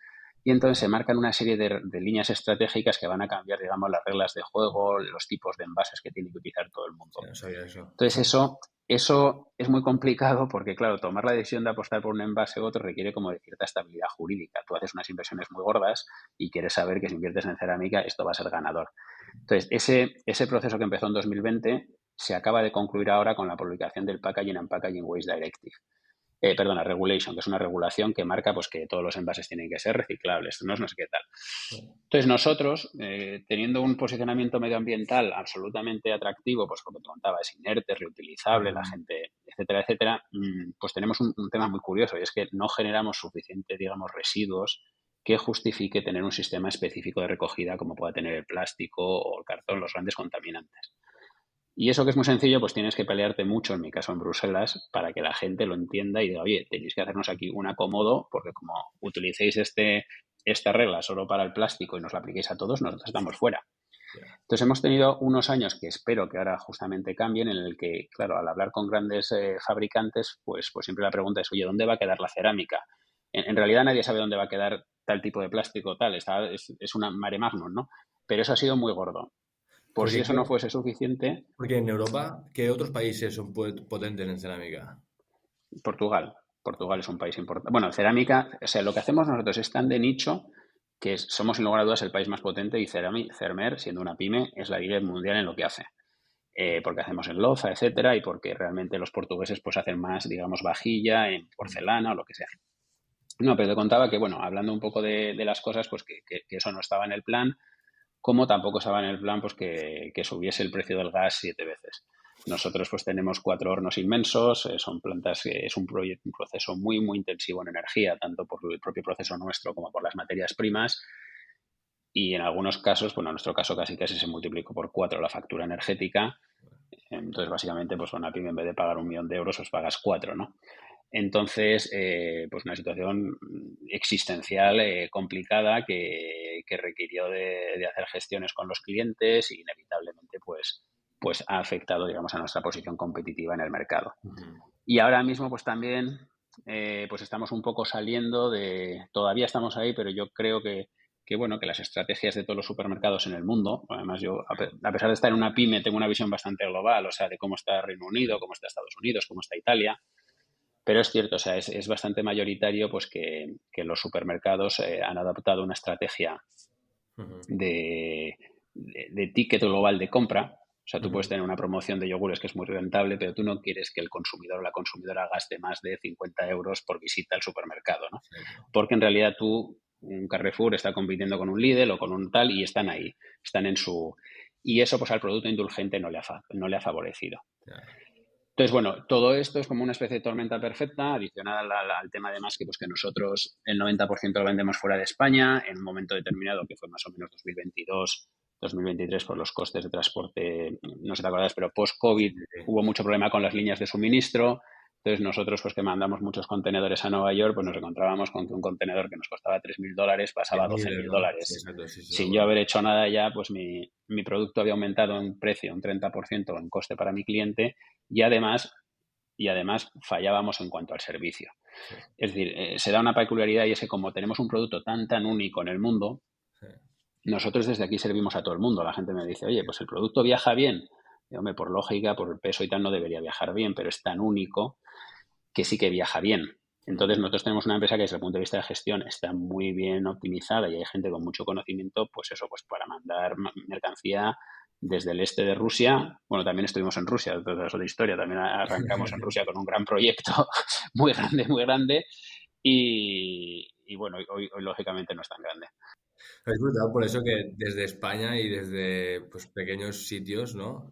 Y entonces se marcan una serie de líneas estratégicas que van a cambiar, digamos, las reglas de juego, los tipos de envases que tiene que utilizar todo el mundo. Sí, no sabía eso. Entonces eso es muy complicado porque, claro, tomar la decisión de apostar por un envase u otro requiere como de cierta estabilidad jurídica. Tú haces unas inversiones muy gordas y quieres saber que si inviertes en cerámica esto va a ser ganador. Entonces, ese proceso que empezó en 2020 se acaba de concluir ahora con la publicación del Packaging and Packaging Waste Directive. Regulation, que es una regulación que marca pues que todos los envases tienen que ser reciclables, no sé qué tal. Entonces nosotros, teniendo un posicionamiento medioambiental absolutamente atractivo, pues como te contaba, es inerte, reutilizable, la gente, etcétera, etcétera, pues tenemos un tema muy curioso, y es que no generamos suficiente, digamos, residuos que justifique tener un sistema específico de recogida como pueda tener el plástico o el cartón, los grandes contaminantes. Y eso, que es muy sencillo, pues tienes que pelearte mucho, en mi caso en Bruselas, para que la gente lo entienda y diga, oye, tenéis que hacernos aquí un acomodo, porque como utilicéis esta regla solo para el plástico y nos la apliquéis a todos, nosotros estamos fuera. Entonces hemos tenido unos años que espero que ahora justamente cambien, en el que, claro, al hablar con grandes fabricantes, pues siempre la pregunta es, oye, ¿dónde va a quedar la cerámica? En realidad nadie sabe dónde va a quedar tal tipo de plástico, es una mare magnum, ¿no? Pero eso ha sido muy gordo. Por si eso no fuese suficiente... Porque en Europa, ¿qué otros países son potentes en cerámica? Portugal es un país importante. Bueno, cerámica, o sea, lo que hacemos nosotros es tan de nicho que somos sin lugar a dudas el país más potente, y Cermer, siendo una pyme, es la líder mundial en lo que hace. Porque hacemos en loza, etcétera, y porque realmente los portugueses pues hacen más, digamos, vajilla, en porcelana o lo que sea. No, pero te contaba que, bueno, hablando un poco de las cosas, pues que eso no estaba en el plan, como tampoco estaba en el plan pues que subiese el precio del gas 7 veces. Nosotros pues tenemos 4 hornos inmensos, son plantas, es un proceso muy, muy intensivo en energía, tanto por el propio proceso nuestro como por las materias primas, y en algunos casos, bueno, en nuestro caso casi se multiplicó por 4 la factura energética. Entonces, básicamente, pues una pyme en vez de pagar 1.000.000 de euros, os pagas 4, ¿no? Entonces, pues una situación existencial complicada que requirió de hacer gestiones con los clientes, y inevitablemente pues ha afectado, digamos, a nuestra posición competitiva en el mercado. Y ahora mismo pues también pues estamos un poco saliendo todavía estamos ahí, pero yo creo que bueno, que las estrategias de todos los supermercados en el mundo, además yo, a pesar de estar en una pyme, tengo una visión bastante global, o sea, de cómo está Reino Unido, cómo está Estados Unidos, cómo está Italia. Pero es cierto, o sea, es bastante mayoritario pues que los supermercados han adoptado una estrategia de ticket global de compra. O sea, tú puedes tener una promoción de yogures que es muy rentable, pero tú no quieres que el consumidor o la consumidora gaste más de 50 euros por visita al supermercado, ¿no? Porque en realidad un Carrefour está compitiendo con un Lidl o con un tal y están ahí, están en su... Y eso pues al producto indulgente no le ha favorecido. Entonces, bueno, todo esto es como una especie de tormenta perfecta, adicional al tema además que, pues, que nosotros el 90% lo vendemos fuera de España, en un momento determinado, que fue más o menos 2022, 2023, por los costes de transporte, no sé si te acuerdas, pero post-COVID hubo mucho problema con las líneas de suministro. Entonces nosotros, pues que mandamos muchos contenedores a Nueva York, pues nos encontrábamos con que un contenedor que nos costaba $3.000 pasaba a ¿No? Sí, $12.000. exacto, sí, Sin yo haber hecho nada ya, pues mi producto había aumentado en precio un 30% en coste para mi cliente y además fallábamos en cuanto al servicio. sí. Es decir, se da una peculiaridad y es que como tenemos un producto tan único en el mundo, nosotros desde aquí servimos a todo el mundo. La gente me dice, oye, pues el producto viaja bien. Y, hombre, por lógica, por el peso y tal, no debería viajar bien, pero es tan único que sí que viaja bien. Entonces, nosotros tenemos una empresa que desde el punto de vista de gestión está muy bien optimizada y hay gente con mucho conocimiento, pues eso, pues para mandar mercancía desde el este de Rusia. Bueno, también estuvimos en Rusia, es otra historia. También arrancamos en Rusia con un gran proyecto muy grande. Y bueno, hoy lógicamente no es tan grande. Es brutal, por eso que desde España y desde pues, pequeños sitios, ¿no?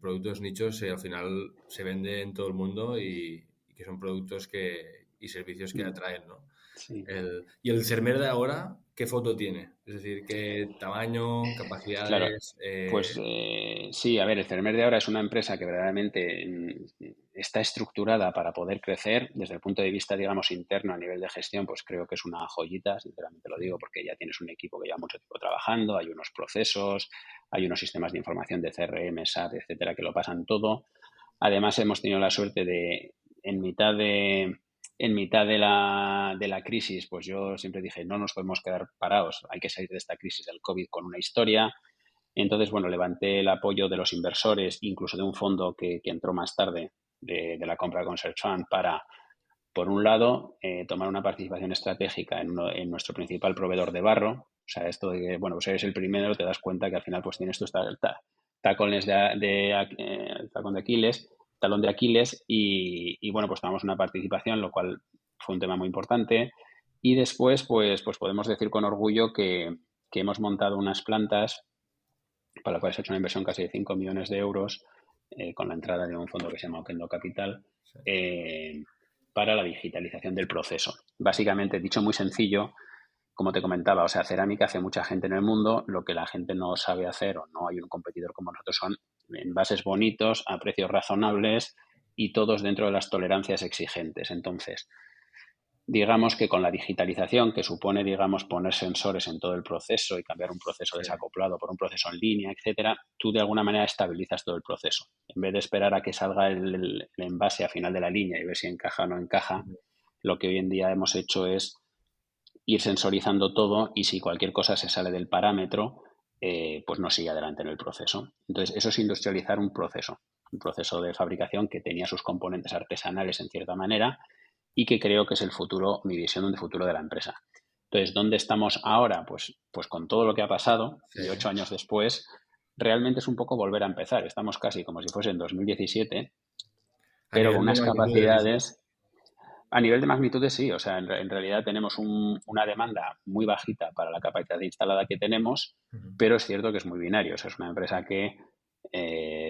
Productos nichos al final se vende en todo el mundo y que son productos y servicios que atraen, ¿no? Sí. Y el Cermer de ahora, ¿qué foto tiene? Es decir, ¿qué tamaño, Claro, capacidades? pues sí, a ver, el Cermer de ahora es una empresa que verdaderamente está estructurada para poder crecer desde el punto de vista, digamos, interno a nivel de gestión, pues creo que es una joyita, sinceramente lo digo, porque ya tienes un equipo que lleva mucho tiempo trabajando, hay unos procesos, hay unos sistemas de información de CRM, SAP, etcétera, que lo pasan todo. Además, hemos tenido la suerte de, en mitad de, de la crisis, pues yo siempre dije, no nos podemos quedar parados, hay que salir de esta crisis del COVID con una historia. Entonces, bueno, levanté el apoyo de los inversores, incluso de un fondo que entró más tarde de la compra con Search Fund para, por un lado, tomar una participación estratégica en nuestro principal proveedor de barro. O sea, esto de que, bueno, pues eres el primero, te das cuenta que al final pues tienes tus tacones tacón de Aquiles, talón de Aquiles y bueno, pues tomamos una participación, lo cual fue un tema muy importante. Y después, pues podemos decir con orgullo que hemos montado unas plantas para la cual se ha hecho una inversión casi de 5 millones de euros con la entrada de un fondo que se llama Okendo Capital para la digitalización del proceso. Básicamente, dicho muy sencillo, como te comentaba, o sea, cerámica hace mucha gente en el mundo, lo que la gente no sabe hacer o no hay un competidor como nosotros son envases bonitos, a precios razonables y todos dentro de las tolerancias exigentes. Entonces, digamos que con la digitalización que supone, digamos, poner sensores en todo el proceso y cambiar un proceso desacoplado por un proceso en línea, etcétera, tú de alguna manera estabilizas todo el proceso. En vez de esperar a que salga el envase a final de la línea y ver si encaja o no encaja, lo que hoy en día hemos hecho es ir sensorizando todo y si cualquier cosa se sale del parámetro, pues no sigue adelante en el proceso. Entonces, eso es industrializar un proceso de fabricación que tenía sus componentes artesanales en cierta manera y que creo que es el futuro, mi visión de futuro de la empresa. Entonces, ¿dónde estamos ahora? Pues con todo lo que ha pasado y 8 años después, realmente es un poco volver a empezar. Estamos casi como si fuese en 2017, A pero con nivel de unas magnitudes, dices. capacidades a nivel de magnitudes, sí. O sea, en realidad tenemos una demanda muy bajita para la capacidad instalada que tenemos, pero es cierto que es muy binario. O sea, es una empresa que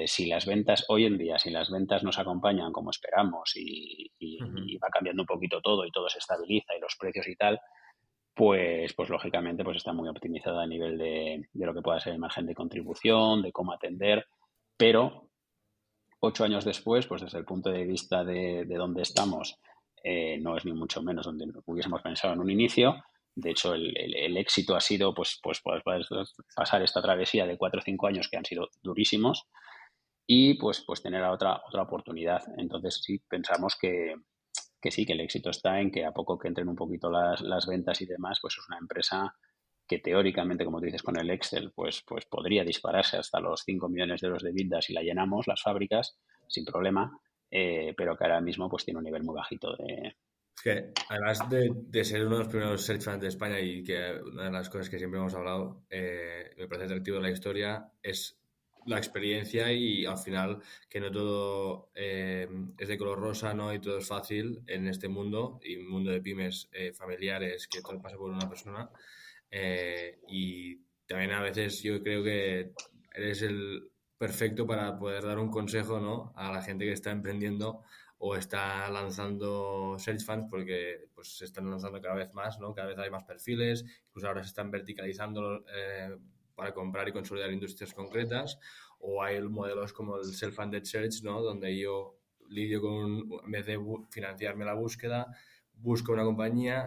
si las ventas, hoy en día, si las ventas nos acompañan como esperamos y va cambiando un poquito todo y todo se estabiliza y los precios y tal, pues lógicamente pues está muy optimizada a nivel de lo que pueda ser el margen de contribución, de cómo atender, pero 8 años después, pues desde el punto de vista de dónde estamos, no es ni mucho menos donde hubiésemos pensado en un inicio. De hecho, el éxito ha sido pues pasar esta travesía de 4 o 5 años que han sido durísimos y pues tener otra oportunidad. Entonces sí, pensamos que sí, que el éxito está en que a poco que entren un poquito las ventas y demás, pues es una empresa que teóricamente, como tú dices, con el Excel, pues podría dispararse hasta los 5 millones de euros de EBITDA si la llenamos, las fábricas, sin problema, pero que ahora mismo pues tiene un nivel muy bajito Es que además de ser uno de los primeros search fans de España y que una de las cosas que siempre hemos hablado, me parece atractivo de la historia, es la experiencia y al final que no todo es de color rosa, ¿no? Y todo es fácil en este mundo y mundo de pymes familiares que todo pasa por una persona. Y también a veces yo creo que eres el perfecto para poder dar un consejo, ¿no? A la gente que está emprendiendo o está lanzando search funds porque pues se están lanzando cada vez más, ¿no? Cada vez hay más perfiles, incluso ahora se están verticalizando para comprar y consolidar industrias concretas, o hay modelos como el self-funded search, ¿no? Donde yo lidio en vez de financiarme la búsqueda, busco una compañía,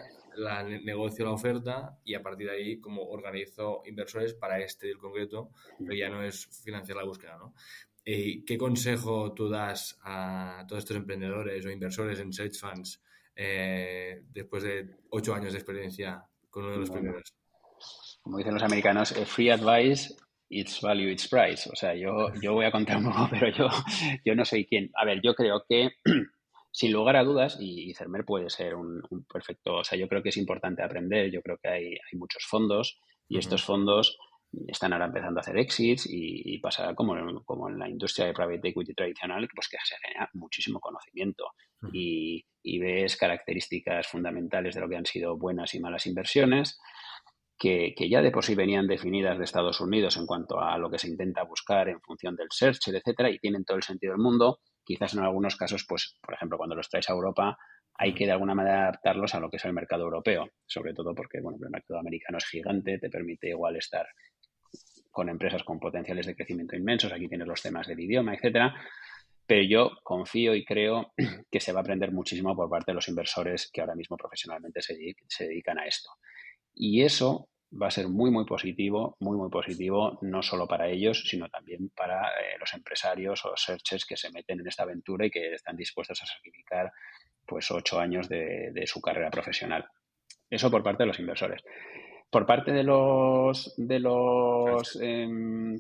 negocio la oferta y a partir de ahí como organizo inversores para este deal concreto, pero ya no es financiar la búsqueda, ¿no? ¿Qué consejo tú das a todos estos emprendedores o inversores en search funds después de 8 años de experiencia con uno de los Bueno, primeros? como dicen los americanos, free advice, its value, its price. O sea, yo voy a contar un poco, pero yo no soy quien. A ver, yo creo que, sin lugar a dudas, y Cermer puede ser un perfecto, o sea, yo creo que es importante aprender, yo creo que hay muchos fondos y Uh-huh. estos fondos están ahora empezando a hacer exits y pasa como en la industria de private equity tradicional, pues que se genera muchísimo conocimiento Uh-huh. y ves características fundamentales de lo que han sido buenas y malas inversiones que ya de por sí venían definidas de Estados Unidos en cuanto a lo que se intenta buscar en función del search, etcétera, y tienen todo el sentido del mundo. Quizás en algunos casos, pues, por ejemplo, cuando los traes a Europa, hay Uh-huh. que de alguna manera adaptarlos a lo que es el mercado europeo, sobre todo porque, bueno, el mercado americano es gigante, te permite igual estar con empresas con potenciales de crecimiento inmensos, aquí tienes los temas del idioma, etcétera, pero yo confío y creo que se va a aprender muchísimo por parte de los inversores que ahora mismo profesionalmente se dedican a esto. Y eso va a ser muy positivo, no solo para ellos, sino también para los empresarios o searchers que se meten en esta aventura y que están dispuestos a sacrificar pues 8 años de su carrera profesional. Eso por parte de los inversores. Por parte de los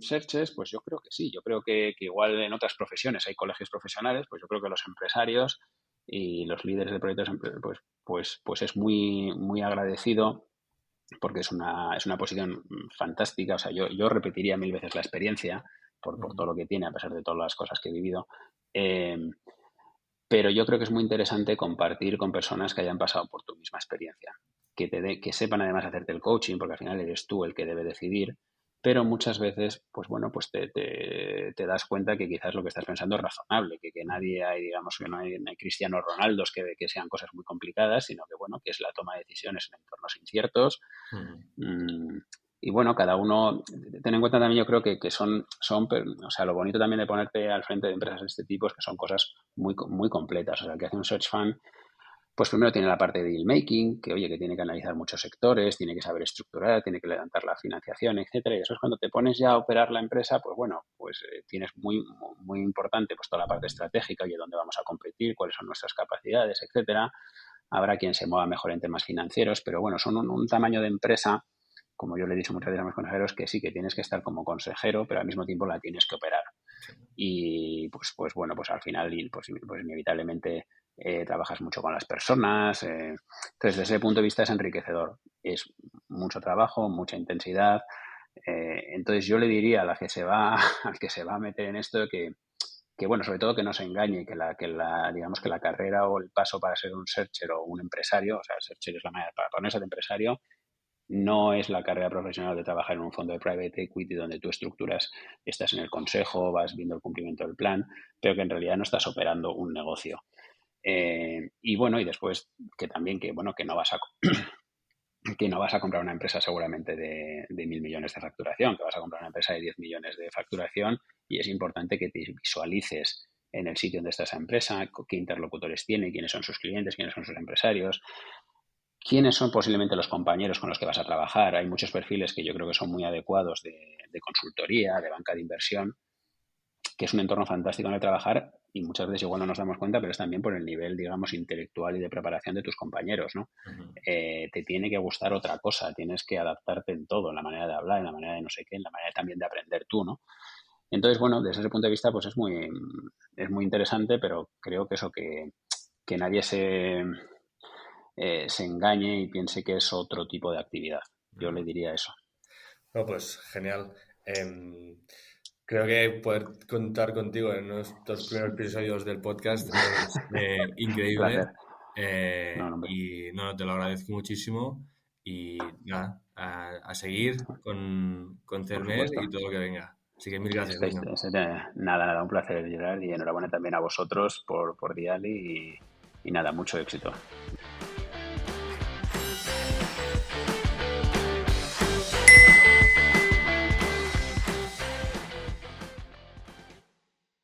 searches, pues yo creo que sí. Yo creo que igual en otras profesiones hay colegios profesionales, pues yo creo que los empresarios y los líderes de proyectos pues es muy agradecido porque es una posición fantástica. O sea, yo repetiría 1000 veces la experiencia por todo Uh-huh. lo que tiene, a pesar de todas las cosas que he vivido. Eh, pero yo creo que es muy interesante compartir con personas que hayan pasado por tu misma experiencia, que sepan además hacerte el coaching, porque al final eres tú el que debe decidir, pero muchas veces, pues bueno, pues te das cuenta que quizás lo que estás pensando es razonable, que nadie hay, digamos, que no hay Cristiano Ronaldos que sean cosas muy complicadas, sino que bueno, que es la toma de decisiones en entornos inciertos. Uh-huh. Mm, y bueno, cada uno, ten en cuenta también, yo creo que o sea, lo bonito también de ponerte al frente de empresas de este tipo es que son cosas muy completas. O sea, el que hace un search fund, pues primero tiene la parte de deal making, que oye, que tiene que analizar muchos sectores, tiene que saber estructurar, tiene que levantar la financiación, etcétera. Y eso es cuando te pones ya a operar la empresa, pues bueno, pues tienes muy importante pues toda la parte estratégica, oye, dónde vamos a competir, cuáles son nuestras capacidades, etcétera. Habrá quien se mueva mejor en temas financieros, pero bueno, son un tamaño de empresa, como yo le he dicho muchas veces a mis consejeros, que sí, que tienes que estar como consejero, pero al mismo tiempo la tienes que operar. Y pues bueno, pues al final pues inevitablemente trabajas mucho con las personas. Entonces, desde ese punto de vista es enriquecedor. Es mucho trabajo, mucha intensidad. Entonces, yo le diría a la que se va, al que se va a meter en esto que bueno, sobre todo que no se engañe, digamos que la carrera o el paso para ser un searcher o un empresario, o sea, el searcher es la manera para ponerse de empresario, no es la carrera profesional de trabajar en un fondo de private equity donde tú estructuras, estás en el consejo, vas viendo el cumplimiento del plan, pero que en realidad no estás operando un negocio. Y bueno, y después que también bueno, que no vas a comprar una empresa seguramente de 1.000 millones de facturación, que vas a comprar una empresa de 10 millones de facturación y es importante que te visualices en el sitio donde está esa empresa, qué interlocutores tiene, quiénes son sus clientes, quiénes son sus empresarios, quiénes son posiblemente los compañeros con los que vas a trabajar. Hay muchos perfiles que yo creo que son muy adecuados de consultoría, de banca de inversión, que es un entorno fantástico en el trabajar y muchas veces igual no nos damos cuenta, pero es también por el nivel, digamos, intelectual y de preparación de tus compañeros, ¿no? Uh-huh. Te tiene que gustar otra cosa, tienes que adaptarte en todo, en la manera de hablar, en la manera de no sé qué, en la manera también de aprender tú, ¿no? Entonces, bueno, desde ese punto de vista, pues es muy interesante, pero creo que eso, que nadie se engañe y piense que es otro tipo de actividad. Yo le diría eso. No, pues genial. Creo que poder contar contigo en nuestros primeros episodios del podcast es Un increíble. placer. No, hombre. Y no, te lo agradezco muchísimo. Y nada, a seguir con Por Cermer supuesto. y todo lo que venga. Así que mil gracias, Estáis, niño. nada, un placer, Gerard, y enhorabuena también a vosotros por Diali y nada, mucho éxito.